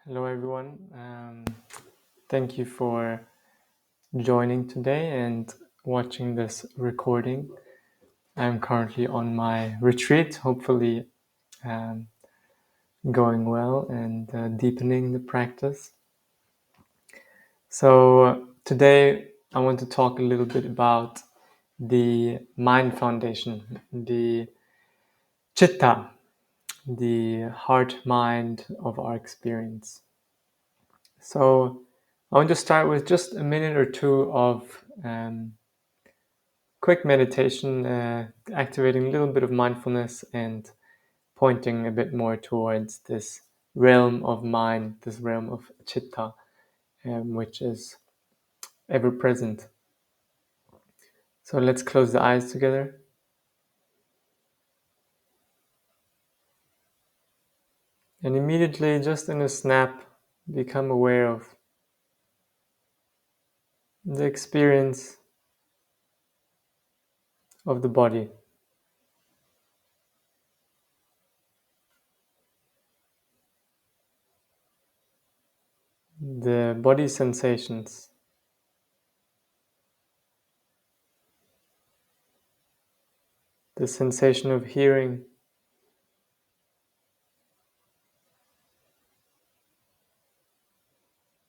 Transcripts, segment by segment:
Hello, everyone. Thank you for joining today and watching this recording. I'm currently on my retreat, hopefully going well and deepening the practice. So today I want to talk a little bit about the mind foundation, the Citta, the heart-mind of our experience. So I want to start with just a minute or two of quick meditation, activating a little bit of mindfulness and pointing a bit more towards this realm of mind, this realm of Citta, which is ever present. So let's close the eyes together. And immediately, just in a snap, become aware of the experience of the body. The body sensations, the sensation of hearing,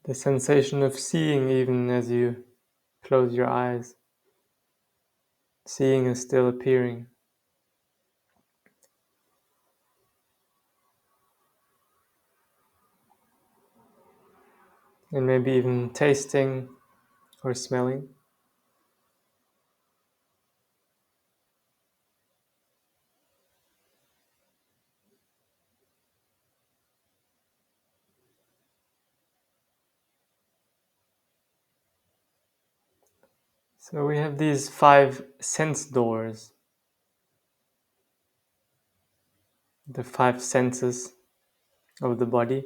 the sensation of seeing even as you close your eyes. Seeing is still appearing. And maybe even tasting or smelling. So we have these 5 sense doors, the 5 senses of the body.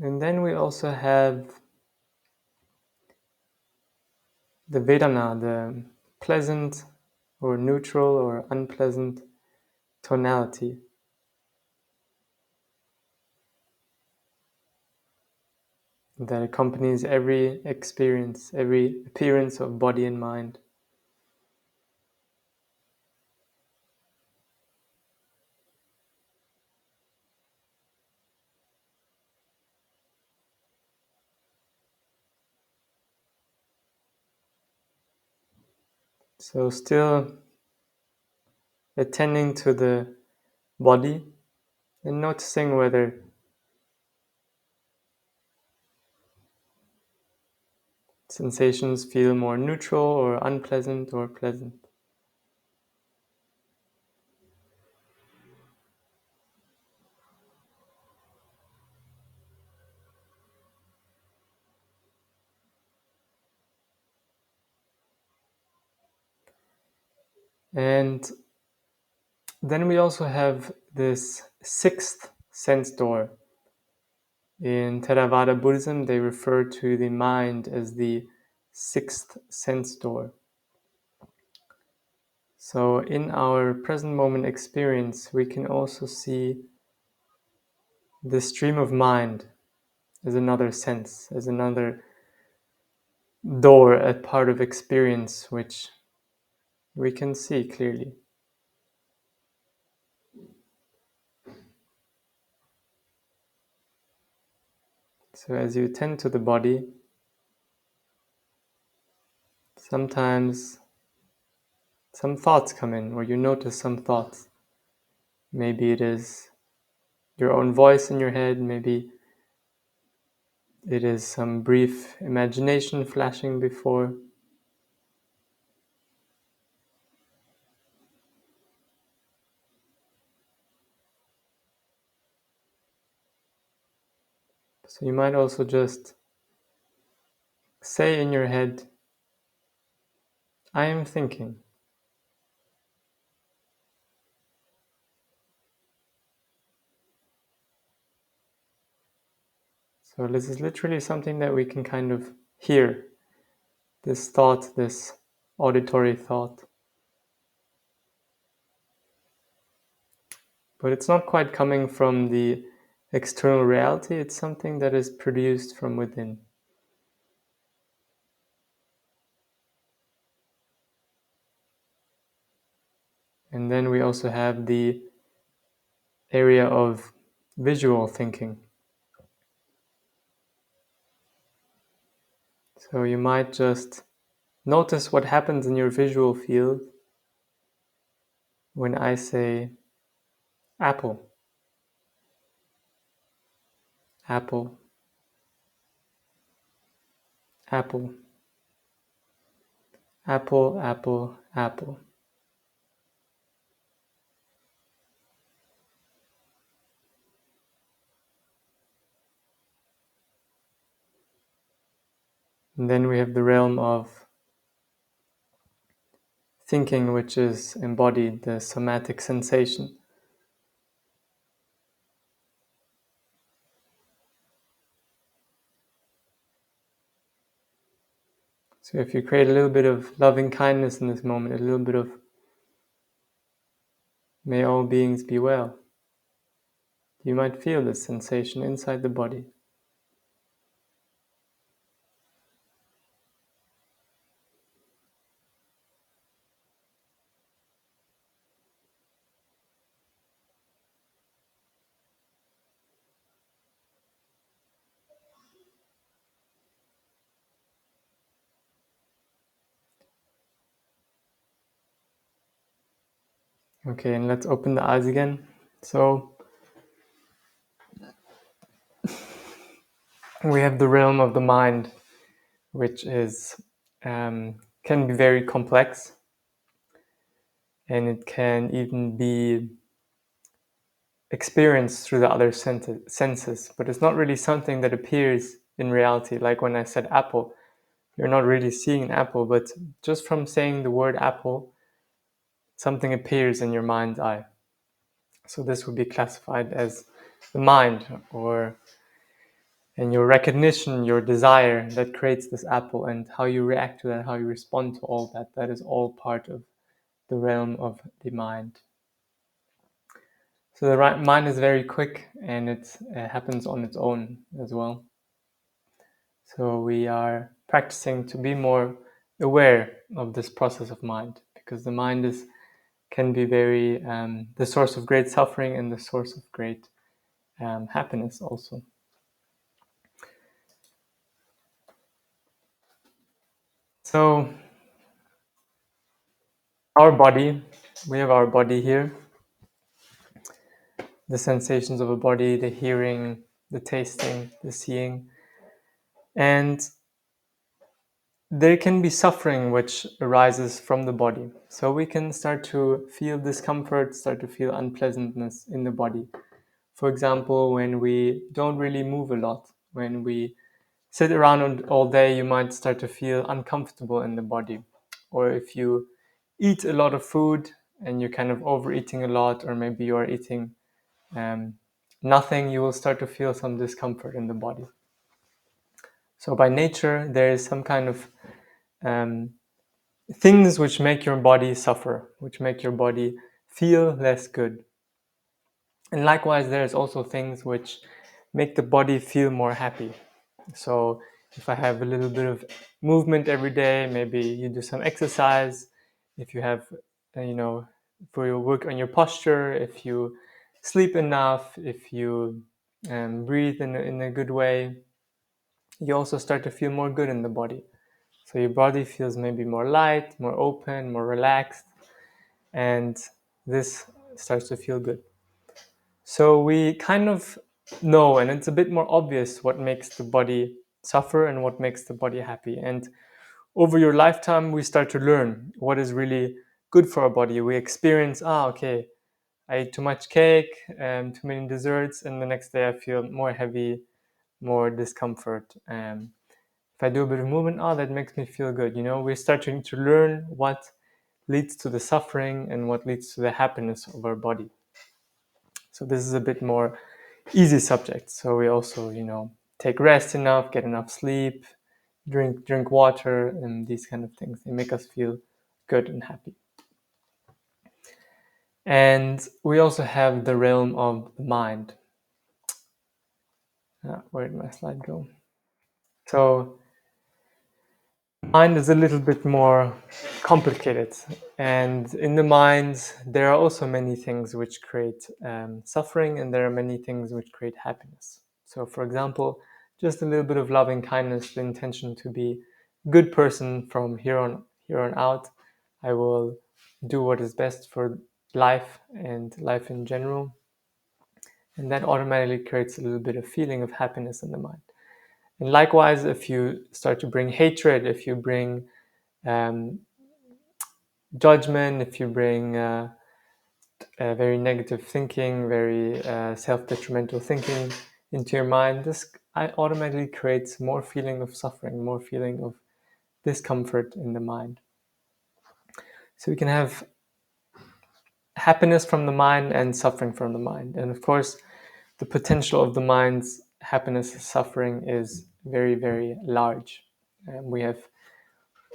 And then we also have the Vedana, the pleasant or neutral or unpleasant tonality. That accompanies every experience, every appearance of body and mind. So still attending to the body and noticing whether sensations feel more neutral or unpleasant or pleasant. And then we also have this 6th sense door. In Theravada Buddhism, they refer to the mind as the 6th sense door. So in our present moment experience, we can also see the stream of mind as another sense, as another door, a part of experience which we can see clearly. So as you attend to the body, sometimes some thoughts come in, or you notice some thoughts. Maybe it is your own voice in your head, maybe it is some brief imagination flashing before. So you might also just say in your head, I am thinking. So this is literally something that we can kind of hear, this thought, this auditory thought. But it's not quite coming from the external reality, it's something that is produced from within. And then we also have the area of visual thinking. So you might just notice what happens in your visual field when I say apple, apple, apple, apple, apple, apple. And then we have the realm of thinking, which is embodied, the somatic sensation. So if you create a little bit of loving kindness in this moment, a little bit of may all beings be well, you might feel this sensation inside the body. Okay, and let's open the eyes again. So we have the realm of the mind, which is can be very complex, and it can even be experienced through the other senses, but it's not really something that appears in reality. Like when I said apple, you're not really seeing an apple, but just from saying the word apple, something appears in your mind's eye. So this would be classified as the mind, or and your recognition, your desire that creates this apple, and how you react to that, how you respond to all that, that is all part of the realm of the mind. So the mind is very quick, and it happens on its own as well. So we are practicing to be more aware of this process of mind, because the mind can be very the source of great suffering and the source of great happiness also. So our body, we have our body here, the sensations of a body, the hearing, the tasting, the seeing, and there can be suffering which arises from the body. So we can start to feel discomfort, start to feel unpleasantness in the body. For example, when we don't really move a lot, when we sit around all day, you might start to feel uncomfortable in the body. Or if you eat a lot of food and you're kind of overeating a lot, or maybe you're eating nothing, you will start to feel some discomfort in the body. So by nature, there is some kind of things which make your body suffer, which make your body feel less good. And likewise, there's also things which make the body feel more happy. So if I have a little bit of movement every day, maybe you do some exercise. If you have, for your work on your posture, if you sleep enough, if you breathe in a good way, you also start to feel more good in the body. So your body feels maybe more light, more open, more relaxed, and this starts to feel good. So we kind of know, and it's a bit more obvious what makes the body suffer and what makes the body happy. And over your lifetime, we start to learn what is really good for our body. We experience, okay, I ate too much cake and too many desserts, and the next day I feel more heavy, more discomfort. If I do a bit of movement, that makes me feel good. We're starting to learn what leads to the suffering and what leads to the happiness of our body. So this is a bit more easy subject. So we also, take rest enough, get enough sleep, drink water, and these kind of things. They make us feel good and happy. And we also have the realm of the mind. Where did my slide go? So mind is a little bit more complicated, and in the mind there are also many things which create suffering, and there are many things which create happiness. So for example, just a little bit of loving kindness, the intention to be a good person from here on out. I will do what is best for life and life in general, and that automatically creates a little bit of feeling of happiness in the mind. And likewise, if you start to bring hatred, if you bring um, judgment, if you bring very negative thinking, very self-detrimental thinking into your mind, this automatically creates more feeling of suffering, more feeling of discomfort in the mind. So we can have happiness from the mind and suffering from the mind. And of course, the potential of the mind's happiness and suffering is very, very large. And we have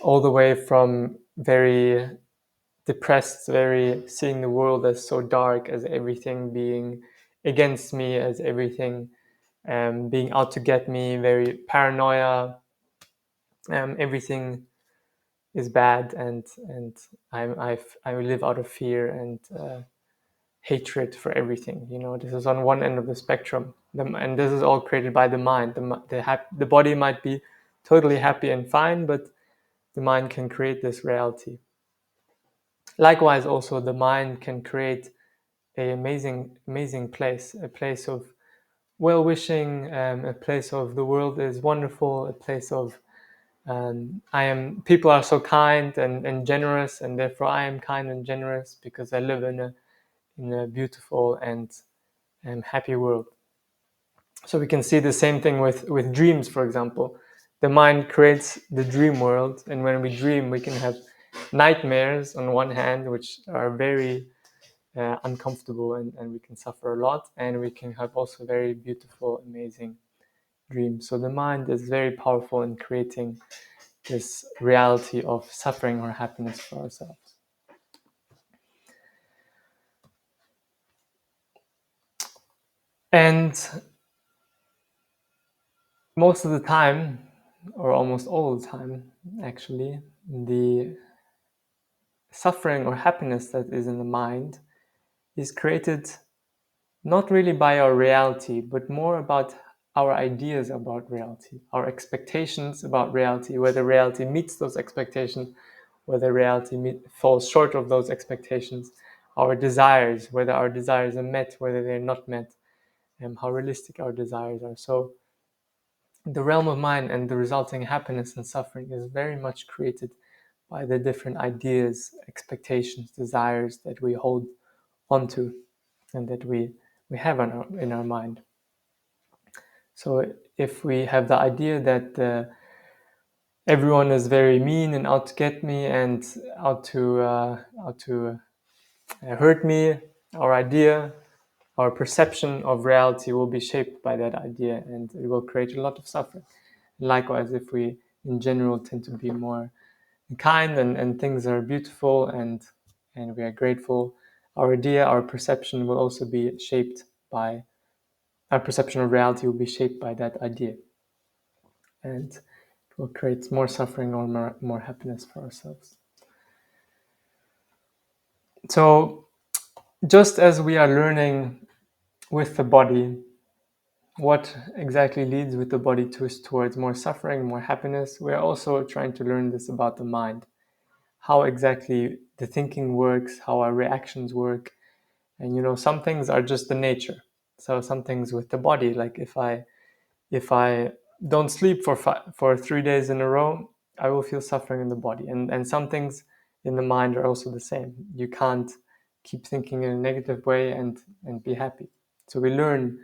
all the way from very depressed, very seeing the world as so dark, as everything being against me, as everything being out to get me, very paranoia, everything is bad, and I live out of fear and hatred for everything. This is on one end of the spectrum, and this is all created by the mind. The body might be totally happy and fine, but the mind can create this reality. Likewise, also the mind can create an amazing place, a place of well-wishing, a place of the world is wonderful, a place of people are so kind and generous, and therefore I am kind and generous because I live in a beautiful and happy world. So we can see the same thing with dreams, for example. The mind creates the dream world, and when we dream, we can have nightmares on one hand, which are very uncomfortable, and we can suffer a lot, and we can have also very beautiful, amazing dreams. So the mind is very powerful in creating this reality of suffering or happiness for ourselves. And most of the time, or almost all the time, actually, the suffering or happiness that is in the mind is created not really by our reality, but more about our ideas about reality, our expectations about reality, whether reality meets those expectations, whether reality falls short of those expectations, our desires, whether our desires are met, whether they're not met, and how realistic our desires are. So the realm of mind and the resulting happiness and suffering is very much created by the different ideas, expectations, desires that we hold onto and that we have in our mind. So if we have the idea that everyone is very mean and out to get me and out to hurt me, our perception of reality will be shaped by that idea, and it will create a lot of suffering. Likewise, if we in general tend to be more kind and things are beautiful and we are grateful, our perception will also be shaped by our perception of reality will be shaped by that idea, and it will create more suffering or more happiness for ourselves. So just as we are learning with the body what exactly leads with the body towards more suffering, more happiness, we're also trying to learn this about the mind, how exactly the thinking works, how our reactions work. And some things are just the nature. So some things with the body, like if I don't sleep for 3 days in a row, I will feel suffering in the body. And some things in the mind are also the same. You can't keep thinking in a negative way and be happy. So we learn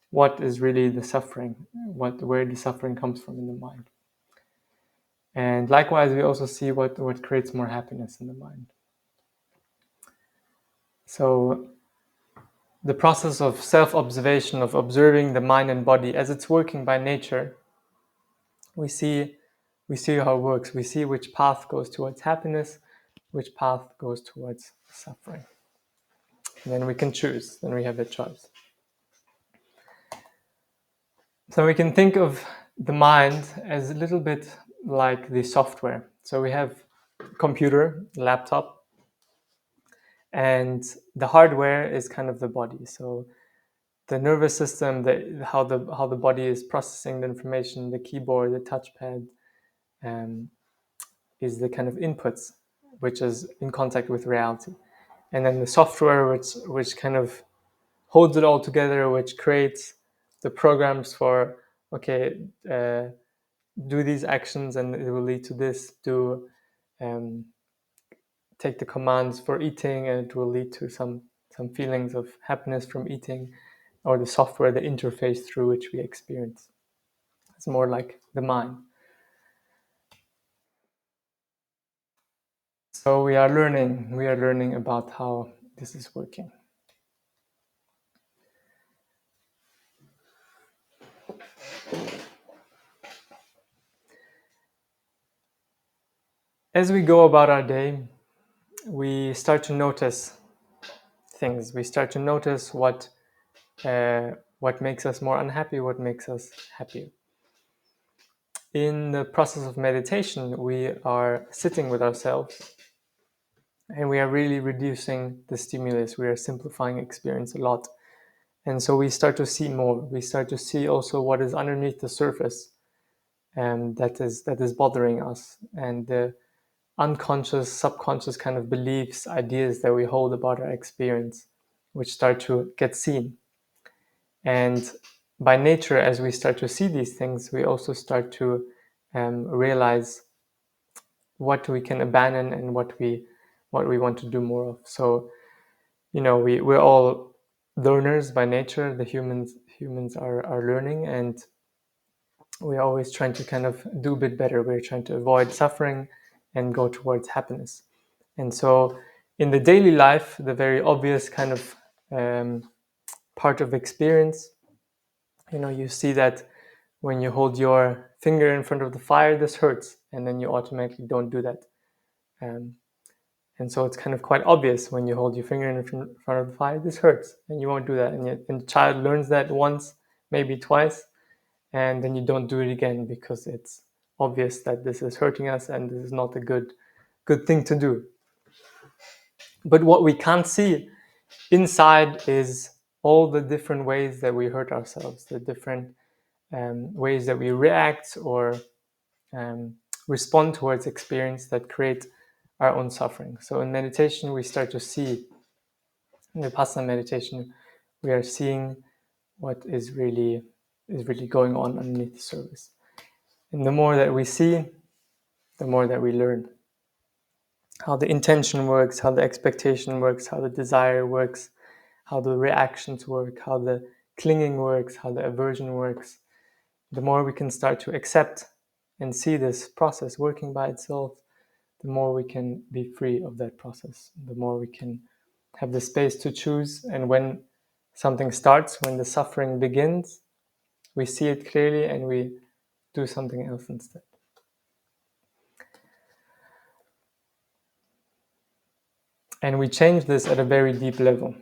what is really the suffering, where the suffering comes from in the mind. And likewise, we also see what creates more happiness in the mind. So the process of self-observation, of observing the mind and body as it's working by nature, we see how it works. We see which path goes towards happiness, which path goes towards suffering. And then we can choose. Then we have a choice. So we can think of the mind as a little bit like the software. So we have computer, laptop, and the hardware is kind of the body. So the nervous system, how the body is processing the information, the keyboard, the touchpad, is the kind of inputs, which is in contact with reality. And then the software, which kind of holds it all together, which creates the programs for, okay, do these actions and it will lead to this. Take the commands for eating and it will lead to some feelings of happiness from eating, or the software, the interface through which we experience. It's more like the mind. So we are learning about how this is working. As we go about our day, we start to notice things. We start to notice what makes us more unhappy, what makes us happier. In the process of meditation, we are sitting with ourselves and we are really reducing the stimulus. We are simplifying experience a lot. And so we start to see more. We start to see also what is underneath the surface, and that is bothering us, and the unconscious, subconscious kind of beliefs, ideas that we hold about our experience, which start to get seen. And by nature, as we start to see these things, we also start to realize what we can abandon and what we want to do more of. So, we're all learners by nature. The humans are learning, and we're always trying to kind of do a bit better. We're trying to avoid suffering and go towards happiness. And so in the daily life, the very obvious kind of part of experience, you see that when you hold your finger in front of the fire, this hurts, and then you automatically don't do that. And so it's kind of quite obvious when you hold your finger in front of the fire, this hurts, and you won't do that. And yet, the child learns that once, maybe twice, and then you don't do it again because it's obvious that this is hurting us and this is not a good thing to do. But what we can't see inside is all the different ways that we hurt ourselves, the different ways that we react or respond towards experience that create our own suffering. So in meditation, we start to see, in Vipassana meditation, we are seeing what is really going on underneath the surface. And the more that we see, the more that we learn how the intention works, how the expectation works, how the desire works, how the reactions work, how the clinging works, how the aversion works. The more we can start to accept and see this process working by itself, the more we can be free of that process, the more we can have the space to choose. And when something starts, when the suffering begins, we see it clearly and we do something else instead. And we change this at a very deep level.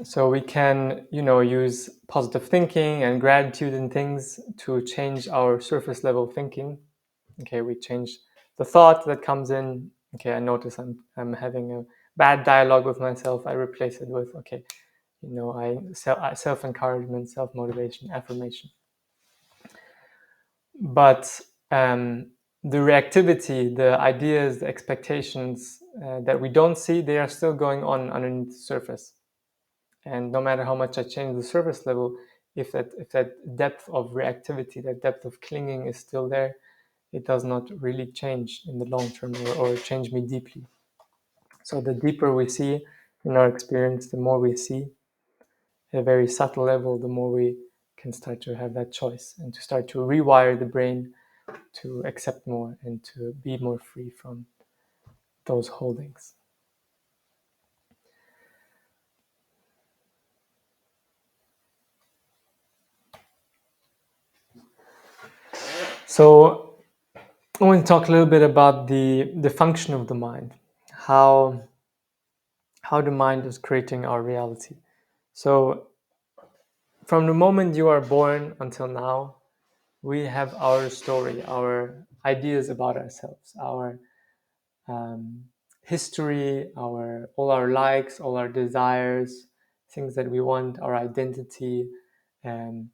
So we can, use positive thinking and gratitude and things to change our surface level thinking. Okay, we change the thought that comes in. Okay, I notice I'm having a bad dialogue with myself. I replace it with, okay, self-encouragement, self-motivation, affirmation. But the reactivity, the ideas, the expectations that we don't see, they are still going on underneath the surface. And no matter how much I change the surface level, if that depth of reactivity, that depth of clinging is still there, it does not really change in the long term or change me deeply. So the deeper we see in our experience, the more we see at a very subtle level, the more we can start to have that choice and to start to rewire the brain to accept more and to be more free from those holdings. So I want to talk a little bit about the function of the mind, how the mind is creating our reality. So from the moment you are born until now, we have our story, our ideas about ourselves, our um, history, all our likes, all our desires, things that we want, our identity. Um,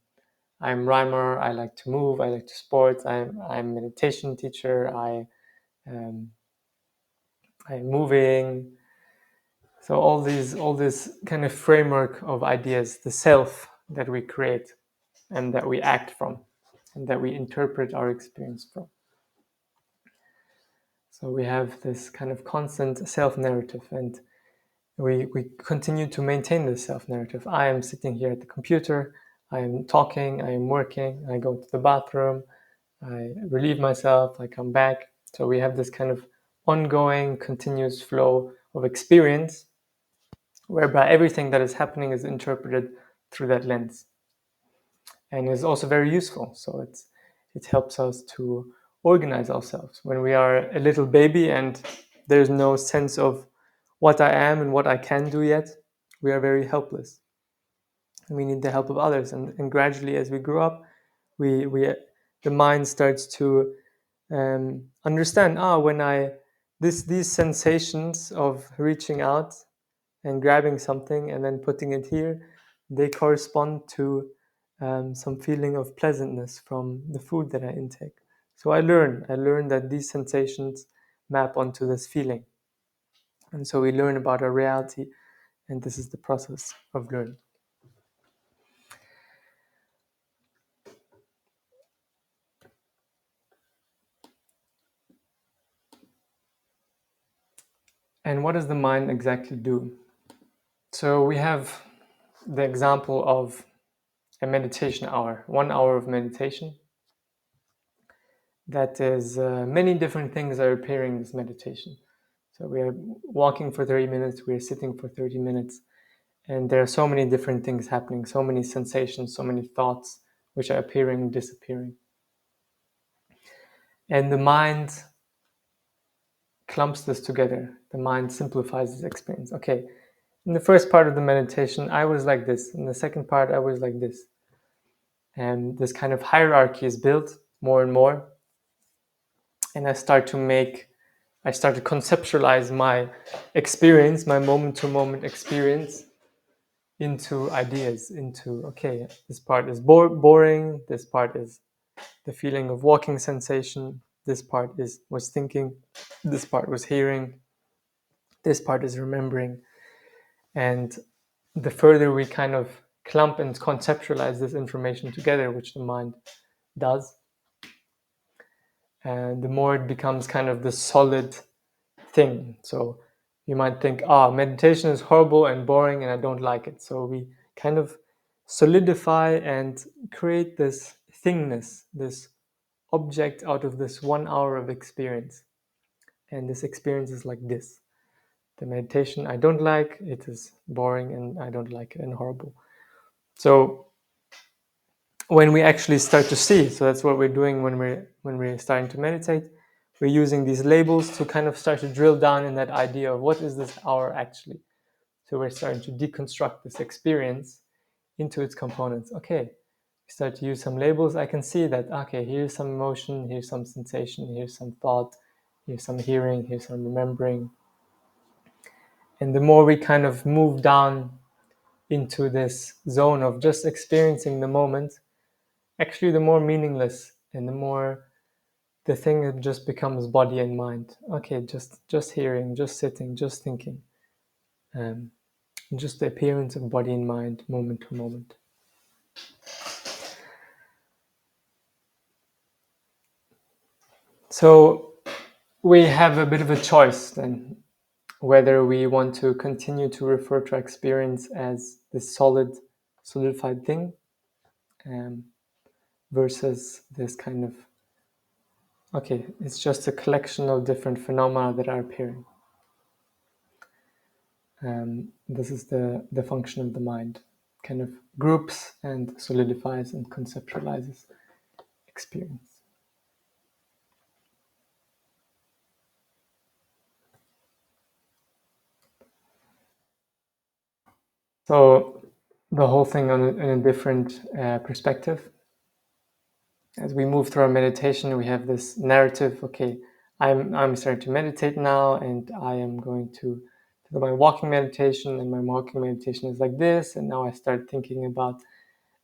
I'm rhymer. I like to move. I like to sports. I'm meditation teacher. Um, I'm moving. So all this kind of framework of ideas, the self that we create and that we act from, and that we interpret our experience from. So we have this kind of constant self-narrative, and we continue to maintain this self-narrative. I am sitting here at the computer, I am talking, I am working, I go to the bathroom, I relieve myself, I come back. So we have this kind of ongoing, continuous flow of experience, whereby everything that is happening is interpreted through that lens, and is also very useful. So it helps us to organize ourselves when we are a little baby and there's no sense of what I am and what I can do yet. We are very helpless, and we need the help of others. And gradually, as we grow up, we the mind starts to understand. When I these sensations of reaching out and grabbing something and then putting it here, they correspond to some feeling of pleasantness from the food that I intake. So I learn that these sensations map onto this feeling. And so we learn about our reality, and this is the process of learning. And what does the mind exactly do? So we have the example of a meditation hour, 1 hour of meditation. That is, many different things are appearing in this meditation. So we are walking for 30 minutes, we are sitting for 30 minutes, and there are so many different things happening, so many sensations, so many thoughts which are appearing and disappearing. And the mind clumps this together. The mind simplifies this experience. Okay, in the first part of the meditation, I was like this. In the second part, I was like this. And this kind of hierarchy is built more and more. And I start to conceptualize my experience, my moment to moment experience, into ideas, into, okay, this part is boring, this part is the feeling of walking sensation, this part was thinking, this part was hearing, this part is remembering. And the further we kind of clump and conceptualize this information together, which the mind does, and the more it becomes kind of the solid thing. So you might think, meditation is horrible and boring and I don't like it. So we kind of solidify and create this thingness, this object out of this 1 hour of experience. And this experience is like this. The meditation I don't like, it is boring and I don't like it and horrible. So when we actually start to see, so that's what we're doing when we're starting to meditate, we're using these labels to kind of start to drill down in that idea of what is this hour actually. So we're starting to deconstruct this experience into its components. Okay, we start to use some labels. I can see that, okay, here's some emotion, here's some sensation, here's some thought, here's some hearing, here's some remembering. And the more we kind of move down into this zone of just experiencing the moment, actually the more meaningless and the more the thing that just becomes body and mind. Okay, just hearing, just sitting, just thinking. Just the appearance of body and mind moment to moment. So we have a bit of a choice then, whether we want to continue to refer to experience as this solidified thing, versus this kind of, okay, it's just a collection of different phenomena that are appearing. This is the function of the mind, kind of groups and solidifies and conceptualizes experience. So the whole thing in a different perspective. As we move through our meditation, we have this narrative. Okay, I'm starting to meditate now, and I am going to do my walking meditation, and my walking meditation is like this. And now I start thinking about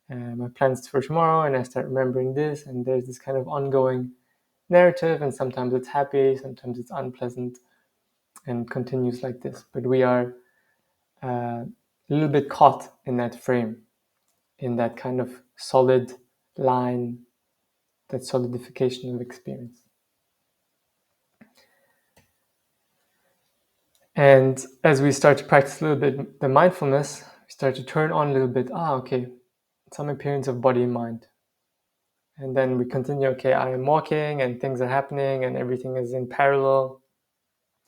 my plans for tomorrow, and I start remembering this, and there's this kind of ongoing narrative, and sometimes it's happy, sometimes it's unpleasant, and continues like this. But we are a little bit caught in that frame, in that kind of solid line, that solidification of experience. And as we start to practice a little bit the mindfulness, we start to turn on a little bit, okay, some appearance of body and mind. And then we continue, okay, I am walking and things are happening and everything is in parallel.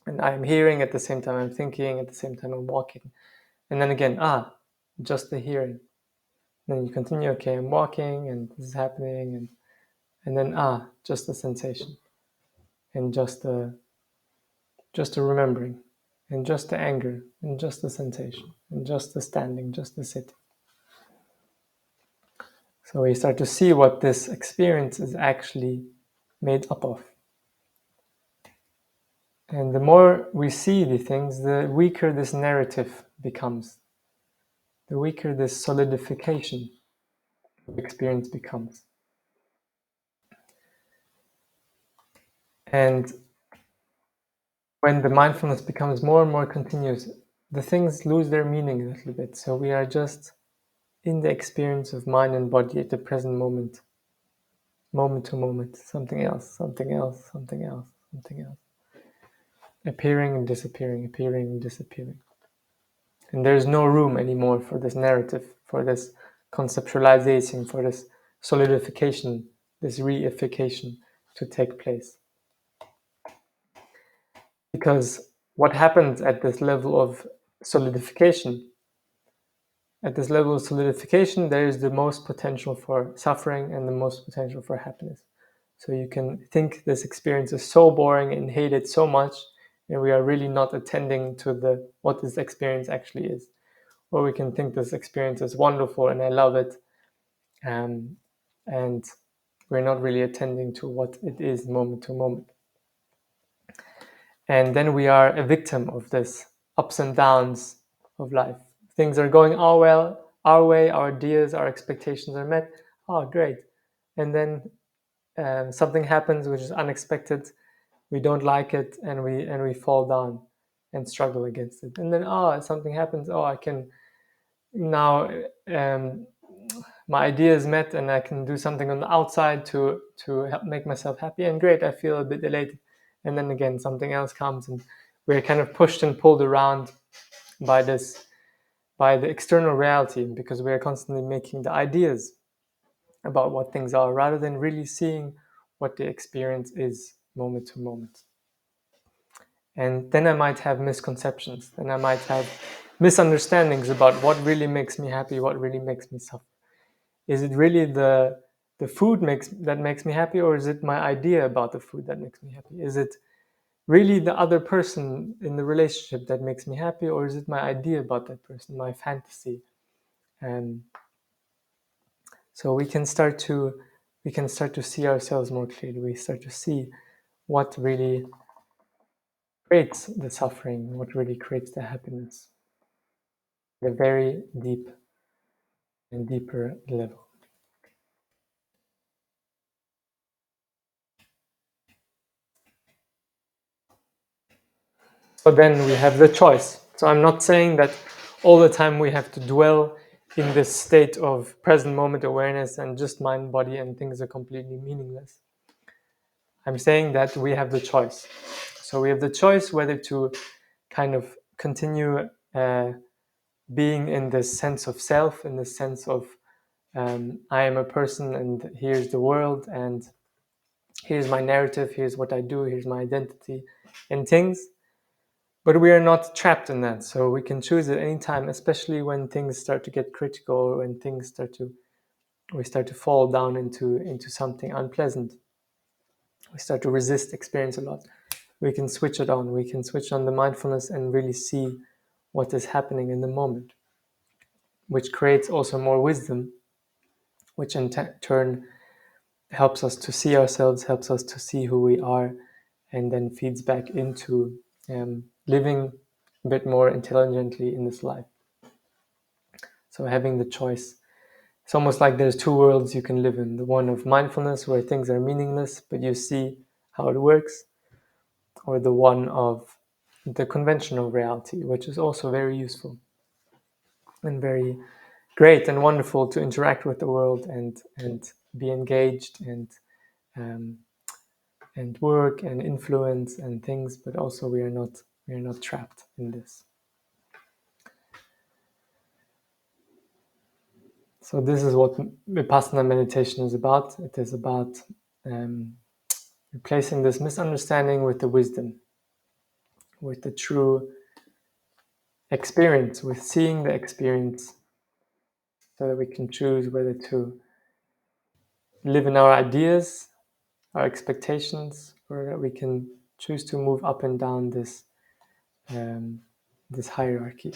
And I'm hearing at the same time I'm thinking, at the same time I'm walking. And then again, just the hearing. Then you continue, okay, I'm walking and this is happening, and then just the sensation, and just the remembering, and just the anger, and just the sensation, and just the standing, just the sitting. So we start to see what this experience is actually made up of. And the more we see the things, the weaker this narrative becomes, the weaker this solidification of experience becomes. And when the mindfulness becomes more and more continuous, the things lose their meaning a little bit. So we are just in the experience of mind and body at the present moment, moment to moment, something else, something else, something else, something else, appearing and disappearing, appearing and disappearing. And there's no room anymore for this narrative, for this conceptualization, for this solidification, this reification to take place. Because what happens at this level of solidification, there is the most potential for suffering and the most potential for happiness. So you can think this experience is so boring and hate it so much, and we are really not attending to what this experience actually is. Or we can think this experience is wonderful and I love it, and we're not really attending to what it is moment to moment. And then we are a victim of this ups and downs of life. Things are going all well, our way, our ideas, our expectations are met. Oh, great. And then something happens which is unexpected. We don't like it, and we fall down and struggle against it. And then something happens. I can now my idea is met, and I can do something on the outside to help make myself happy. And great, I feel a bit elated. And then again, something else comes, and we're kind of pushed and pulled around by the external reality, because we are constantly making the ideas about what things are, rather than really seeing what the experience is moment to moment. And then I might have misconceptions, then I might have misunderstandings about what really makes me happy, what really makes me suffer. Is it really the food that makes me happy, or is it my idea about the food that makes me happy? Is it really the other person in the relationship that makes me happy, or is it my idea about that person, my fantasy? And so we can start to see ourselves more clearly. We start to see what really creates the suffering, what really creates the happiness, at a very deep and deeper level. So then we have the choice. So I'm not saying that all the time we have to dwell in this state of present moment awareness and just mind, body, and things are completely meaningless. I'm saying that we have the choice. So we have the choice whether to kind of continue being in this sense of self, in the sense of I am a person and here's the world and here's my narrative, here's what I do, here's my identity and things. But we are not trapped in that. So we can choose at any time, especially when things start to get critical, or when we start to fall down into something unpleasant. We start to resist experience a lot. We can switch it on. We can switch on the mindfulness and really see what is happening in the moment. which creates also more wisdom, which in turn helps us to see ourselves, helps us to see who we are, and then feeds back into living a bit more intelligently in this life. So having the choice. It's almost like there's two worlds you can live in. The one of mindfulness, where things are meaningless, but you see how it works, or the one of the conventional reality, which is also very useful and very great and wonderful to interact with the world and be engaged um, and work and influence and things, but also we are not trapped in this. So this is what Vipassana meditation is about. It is about um, replacing this misunderstanding with the wisdom, with the true experience, with seeing the experience, so that we can choose whether to live in our ideas, our expectations, or that we can choose to move up and down um, this hierarchy.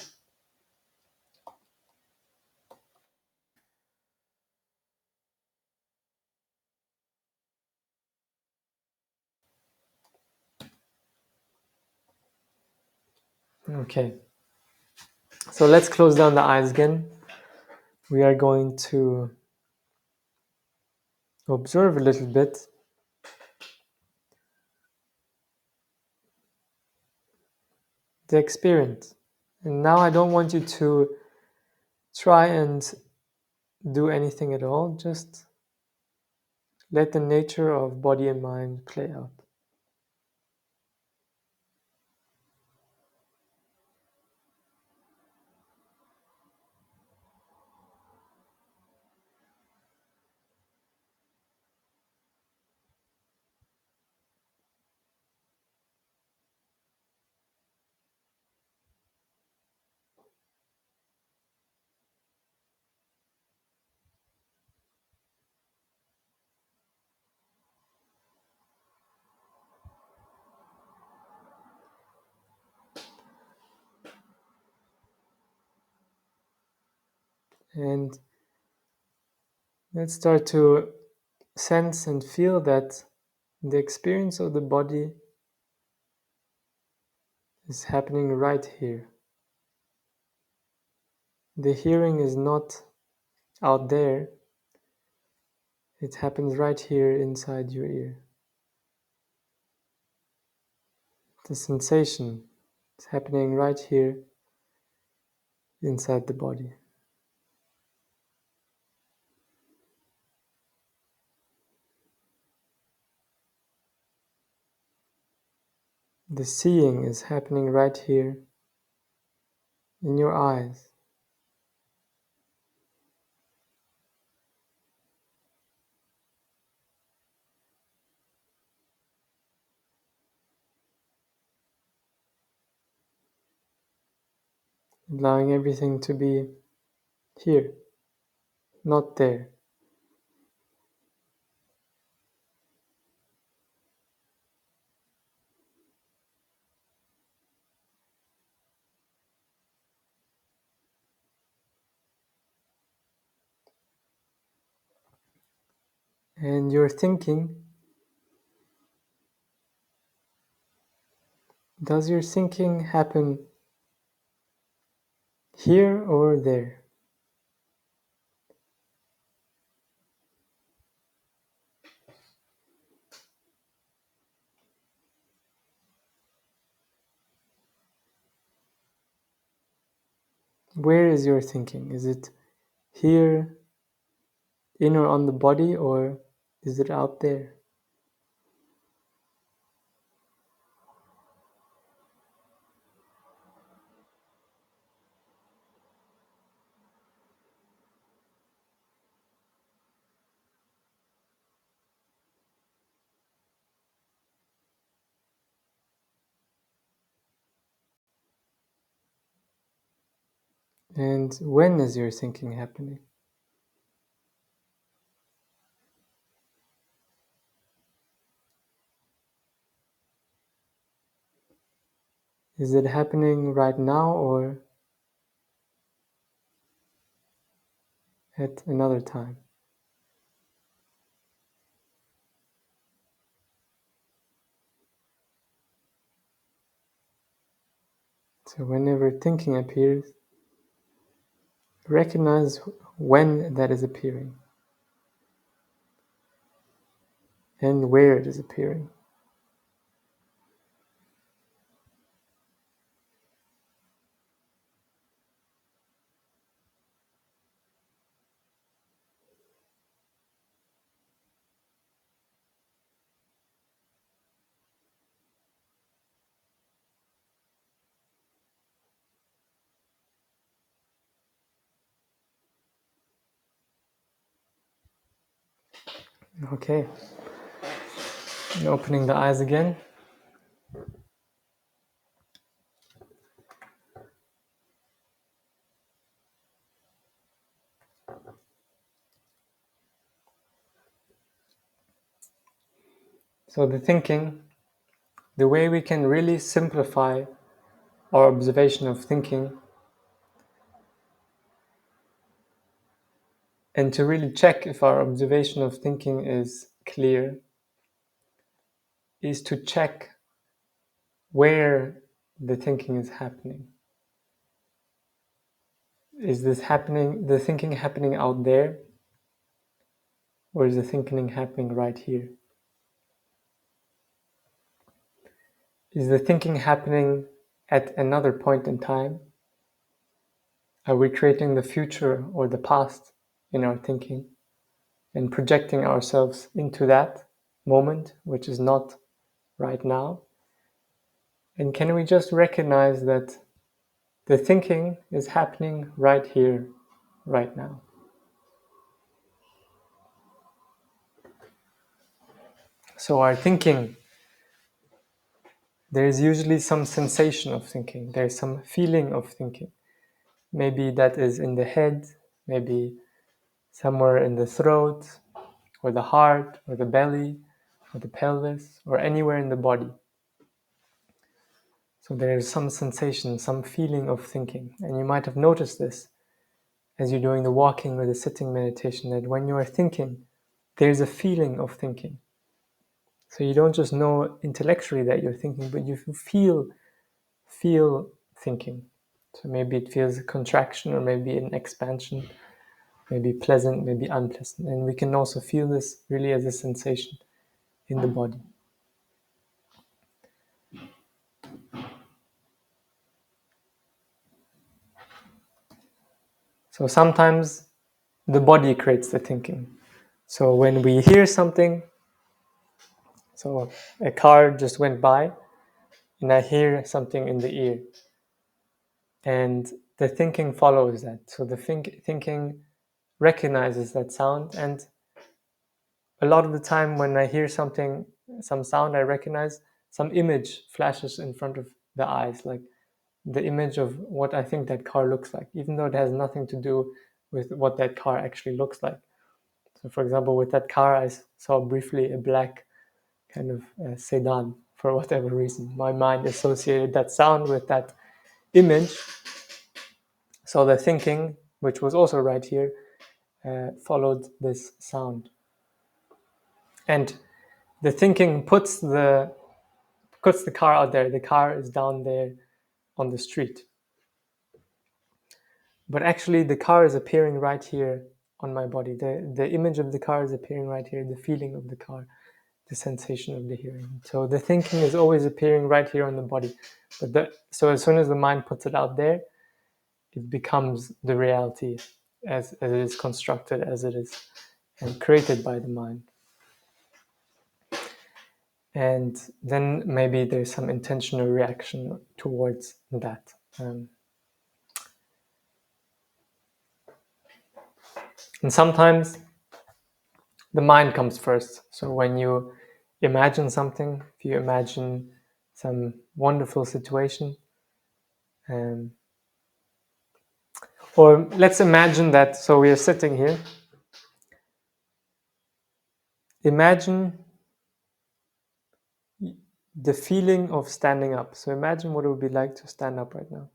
Okay, so let's close down the eyes again. We are going to observe a little bit the experience. And now I don't want you to try and do anything at all, just let the nature of body and mind play out. And let's start to sense and feel that the experience of the body is happening right here. The hearing is not out there, it happens right here inside your ear. The sensation is happening right here inside the body. The seeing is happening right here in your eyes. Allowing everything to be here, not there. And your thinking, does your thinking happen here or there? Where is your thinking? Is it here, in or on the body, or is it out there? And when is your thinking happening? Is it happening right now, or at another time. So whenever thinking appears, recognize when that is appearing and where it is appearing. Okay, and opening the eyes again. So the thinking, the way we can really simplify our observation of thinking and to really check if our observation of thinking is clear is to check where the thinking is happening. Is this happening, the thinking happening out there, or is the thinking happening right here? Is the thinking happening at another point in time? Are we creating the future or the past in our thinking and projecting ourselves into that moment, which is not right now? And can we just recognize that the thinking is happening right here, right now? So our thinking, there is usually some sensation of thinking, there's some feeling of thinking. Maybe that is in the head, maybe somewhere in the throat, or the heart, or the belly, or the pelvis, or anywhere in the body. So there is some sensation, some feeling of thinking. And you might have noticed this as you're doing the walking or the sitting meditation, that when you are thinking, there's a feeling of thinking. So you don't just know intellectually that you're thinking, but you feel thinking. So maybe it feels a contraction or maybe an expansion, maybe pleasant, maybe unpleasant. And we can also feel this really as a sensation in the body. So sometimes the body creates the thinking. So when we hear something, so a car just went by and I hear something in the ear, and the thinking follows that. So the thinking recognizes that sound, and a lot of the time when I hear something, some sound I recognize, some image flashes in front of the eyes, like the image of what I think that car looks like, even though it has nothing to do with what that car actually looks like. So for example, with that car, I saw briefly a black kind of sedan for whatever reason. My mind associated that sound with that image. So the thinking, which was also right here, followed this sound. And the thinking puts the car out there. The car is down there on the street. But actually the car is appearing right here on my body. The image of the car is appearing right here, the feeling of the car, the sensation of the hearing. So the thinking is always appearing right here on the body. So as soon as the mind puts it out there, it becomes the reality as it is constructed, as it is and created by the mind. And then maybe there's some intentional reaction towards that. And sometimes the mind comes first. So when you imagine something, if you imagine some wonderful situation, or let's imagine that, so we are sitting here. Imagine the feeling of standing up. So imagine what it would be like to stand up right now.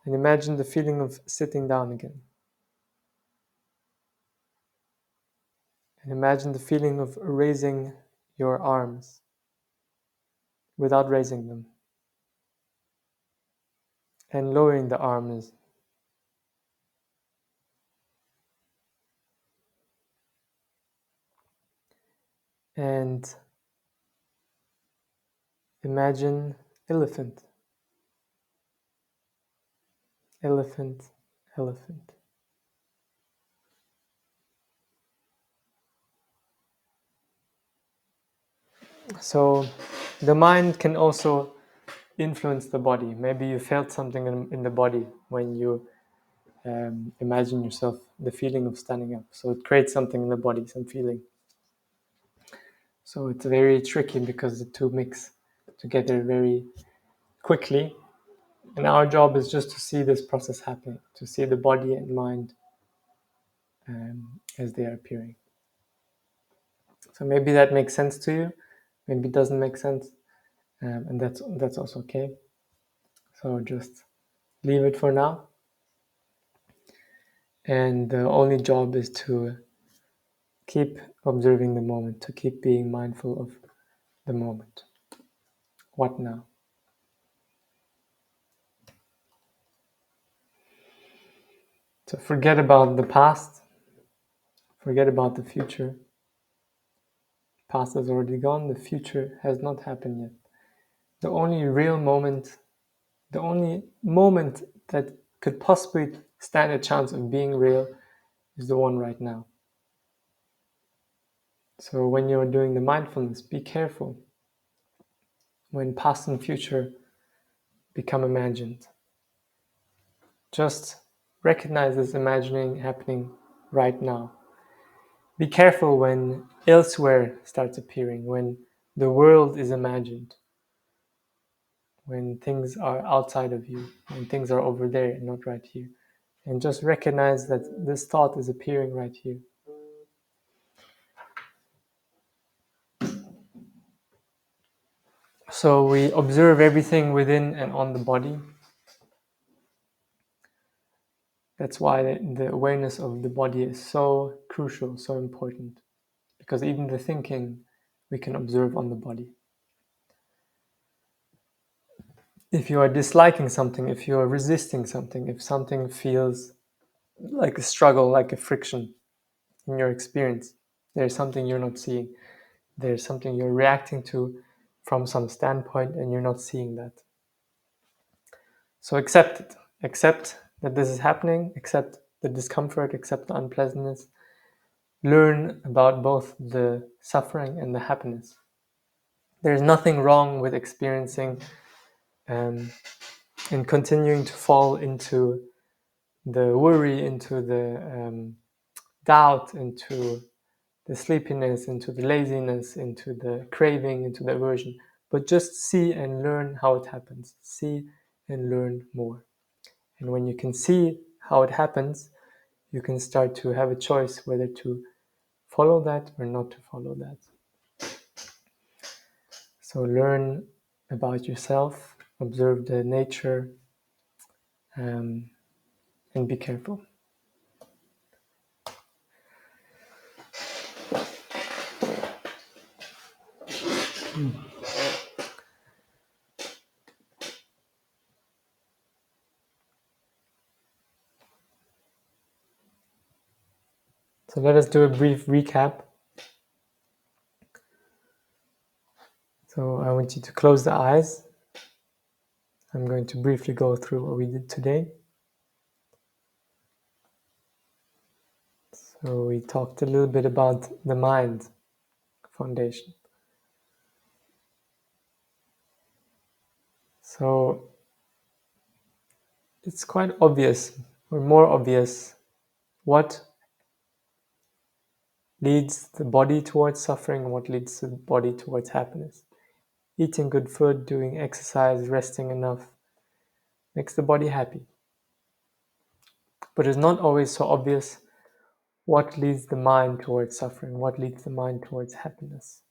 And imagine the feeling of sitting down again. And imagine the feeling of raising your arms without raising them. And lowering the arms. And imagine elephant, elephant, elephant. So the mind can also influence the body. Maybe you felt something in the body when you imagine yourself, the feeling of standing up. So it creates something in the body, some feeling. So it's very tricky because the two mix together very quickly. And our job is just to see this process happening, to see the body and mind as they are appearing. So maybe that makes sense to you, maybe it doesn't make sense, and that's also okay. So just leave it for now. And the only job is to keep observing the moment, to keep being mindful of the moment. What now? So forget about the past, forget about the future. Past has already gone, the future has not happened yet. The only real moment, the only moment that could possibly stand a chance of being real is the one right now. So when you're doing the mindfulness, be careful when past and future become imagined. Just recognize this imagining happening right now. Be careful when elsewhere starts appearing, when the world is imagined, when things are outside of you, when things are over there and not right here. And just recognize that this thought is appearing right here. So we observe everything within and on the body. That's why the awareness of the body is so crucial, so important. Because even the thinking we can observe on the body. If you are disliking something, if you are resisting something, if something feels like a struggle, like a friction in your experience, there's something you're not seeing. There's something you're reacting to from some standpoint and you're not seeing that. So accept it. Accept that this is happening, accept the discomfort, accept the unpleasantness. Learn about both the suffering and the happiness. There's nothing wrong with experiencing and continuing to fall into the worry, into the doubt, into the sleepiness, into the laziness, into the craving, into the aversion. But just see and learn how it happens. See and learn more. And when you can see how it happens, you can start to have a choice whether to follow that or not to follow that. So learn about yourself, observe the nature, and be careful. So let us do a brief recap. So I want you to close the eyes. I'm going to briefly go through what we did today. So we talked a little bit about the mind foundation. So it's quite obvious, or more obvious, what leads the body towards suffering and what leads the body towards happiness. Eating good food, doing exercise, resting enough makes the body happy. But it's not always so obvious what leads the mind towards suffering, what leads the mind towards happiness.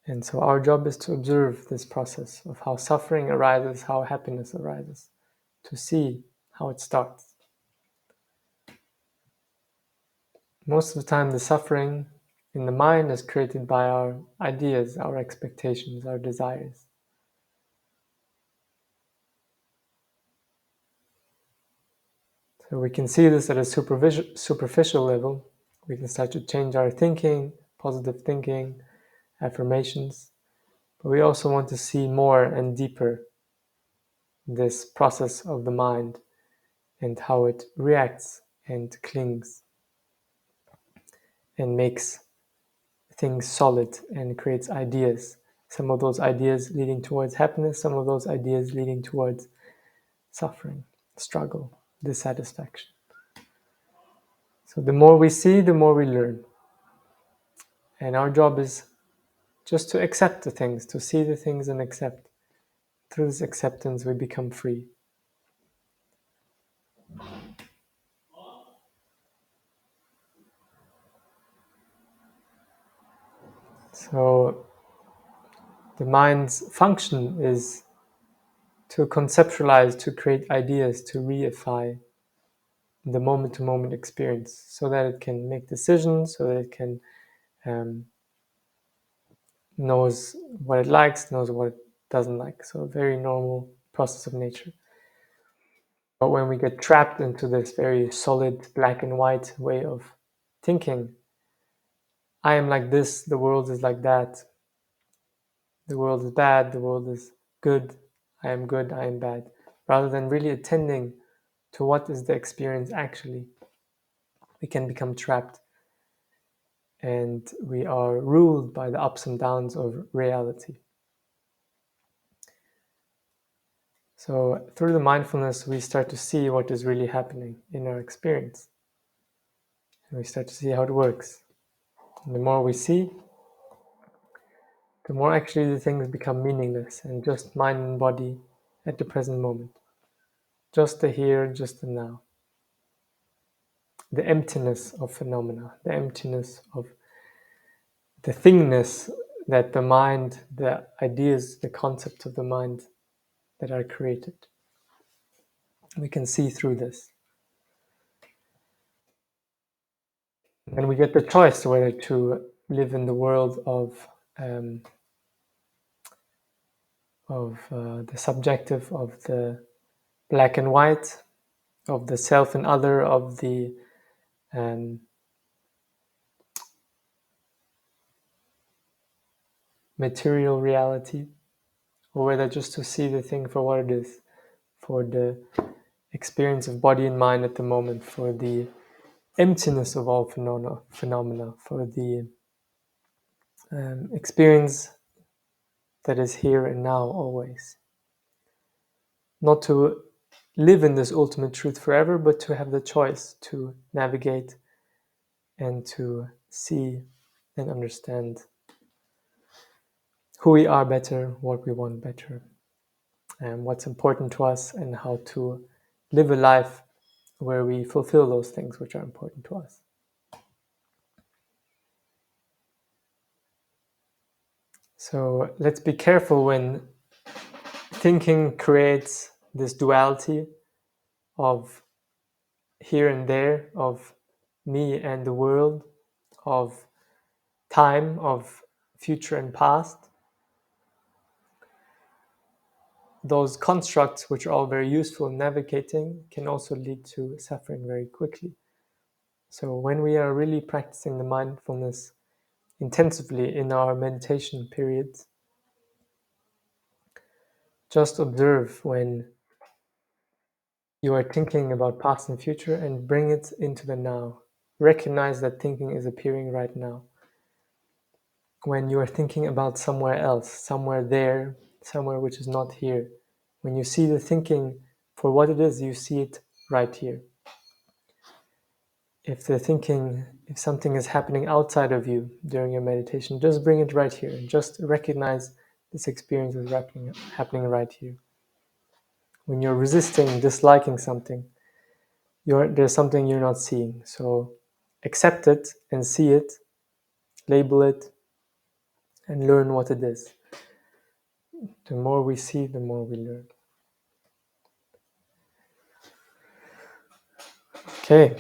And so our job is to observe this process of how suffering arises, how happiness arises, to see how it starts. Most of the time, the suffering in the mind is created by our ideas, our expectations, our desires. So we can see this at a superficial level. We can start to change our thinking, positive thinking, affirmations. But we also want to see more and deeper this process of the mind and how it reacts and clings and makes things solid and creates ideas. Some of those ideas leading towards happiness, some of those ideas leading towards suffering, struggle, dissatisfaction. So the more we see, the more we learn. And our job is just to accept the things, to see the things and accept. Through this acceptance, we become free. So the mind's function is to conceptualize, to create ideas, to reify the moment-to-moment experience so that it can make decisions, so that it can knows what it likes, knows what it doesn't like. So a very normal process of nature. But when we get trapped into this very solid black and white way of thinking, I am like this, the world is like that, the world is bad, the world is good, I am bad, rather than really attending to what is the experience actually, we can become trapped and we are ruled by the ups and downs of reality. So through the mindfulness, we start to see what is really happening in our experience. And we start to see how it works. And the more we see, the more actually the things become meaningless and just mind and body at the present moment. Just the here, just the now. The emptiness of phenomena, the emptiness of the thingness that the mind, the ideas, the concepts of the mind that are created. We can see through this. And we get the choice whether to live in the world of the subjective, of the black and white, of the self and other, of the material reality, or whether just to see the thing for what it is, for the experience of body and mind at the moment, for the emptiness of all phenomena, for the experience that is here and now always. Not to live in this ultimate truth forever, but to have the choice to navigate and to see and understand who we are better, what we want better, and what's important to us, and how to live a life where we fulfill those things which are important to us. So let's be careful when thinking creates this duality of here and there, of me and the world, of time, of future and past. Those constructs, which are all very useful in navigating, can also lead to suffering very quickly. So when we are really practicing the mindfulness intensively in our meditation periods, just observe when you are thinking about past and future and bring it into the now. Recognize that thinking is appearing right now. When you are thinking about somewhere else, somewhere there, somewhere which is not here, when you see the thinking for what it is, you see it right here. If something is happening outside of you during your meditation, just bring it right here and just recognize this experience is happening right here. When you're resisting, disliking something, there's something you're not seeing. So accept it and see it, label it, and learn what it is. The more we see, the more we learn. Okay,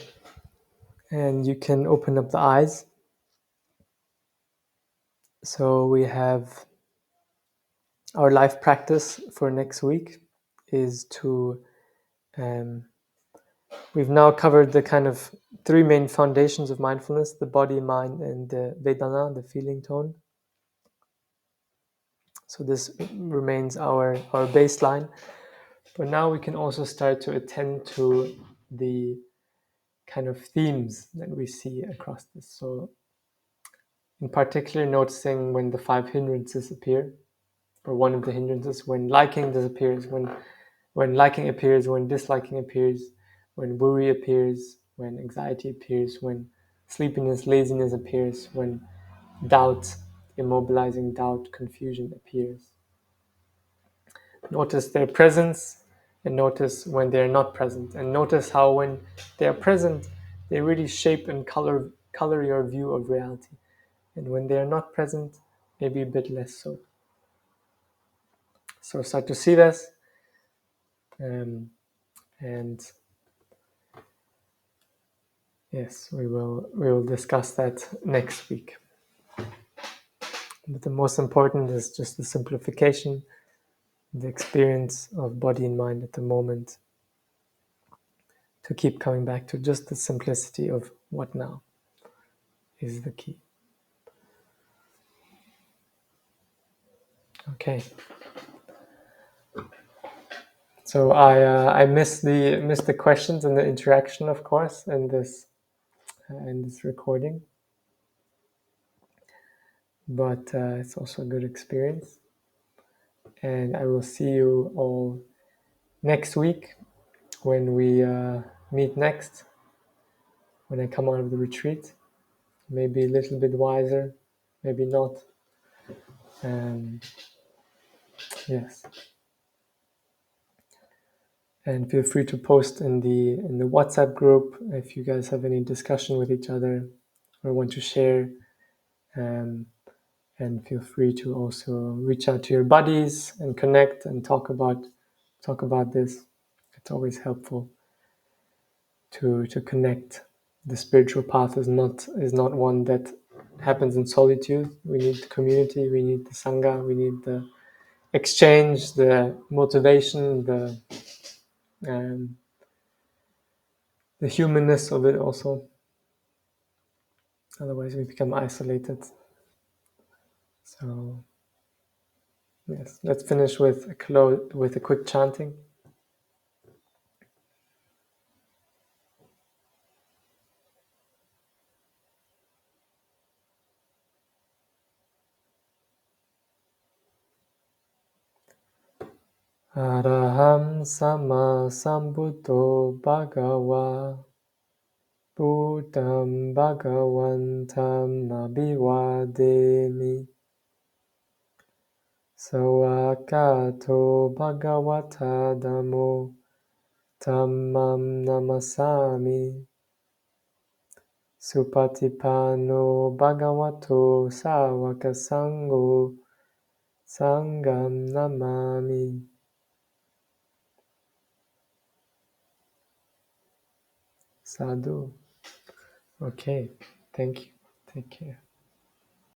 and you can open up the eyes. So we have our life practice for next week is to we've now covered the kind of three main foundations of mindfulness: the body, mind, and the Vedana, the feeling tone. So this remains our baseline. But now we can also start to attend to the kind of themes that we see across this. So in particular, noticing when the five hindrances appear, or one of the hindrances, when liking disappears, when liking appears, when disliking appears, when worry appears, when anxiety appears, when sleepiness, laziness appears, when doubt, immobilizing doubt, confusion appears. Notice their presence and notice when they're not present. And notice how when they are present, they really shape and color your view of reality. And when they are not present, maybe a bit less so. So start to see this. And yes, we will discuss that next week. But the most important is just the simplification, the experience of body and mind at the moment, to keep coming back to just the simplicity of what now is the key. Okay. So I missed the questions and the interaction, of course, in this recording, but it's also a good experience. And I will see you all next week when we meet next. When I come out of the retreat, maybe a little bit wiser, maybe not. Yes. And feel free to post in the WhatsApp group if you guys have any discussion with each other or want to share. And feel free to also reach out to your buddies and connect and talk about this. It's always helpful to connect. The spiritual path is not one that happens in solitude. We need community. We need the sangha. We need the exchange, the motivation, the humanness of it also. Otherwise, we become isolated. So, yes, let's finish with a quick chanting. Araham Sama Sambuddho Bhagava Buddham Bhagavantam Nabhivademi Sawakato Bhagavata Dhammo Dhammam Namasami Supatipano Bhagavato Sawaka Sangho Sangam Namami. Sadhu. Okay, thank you. Take care.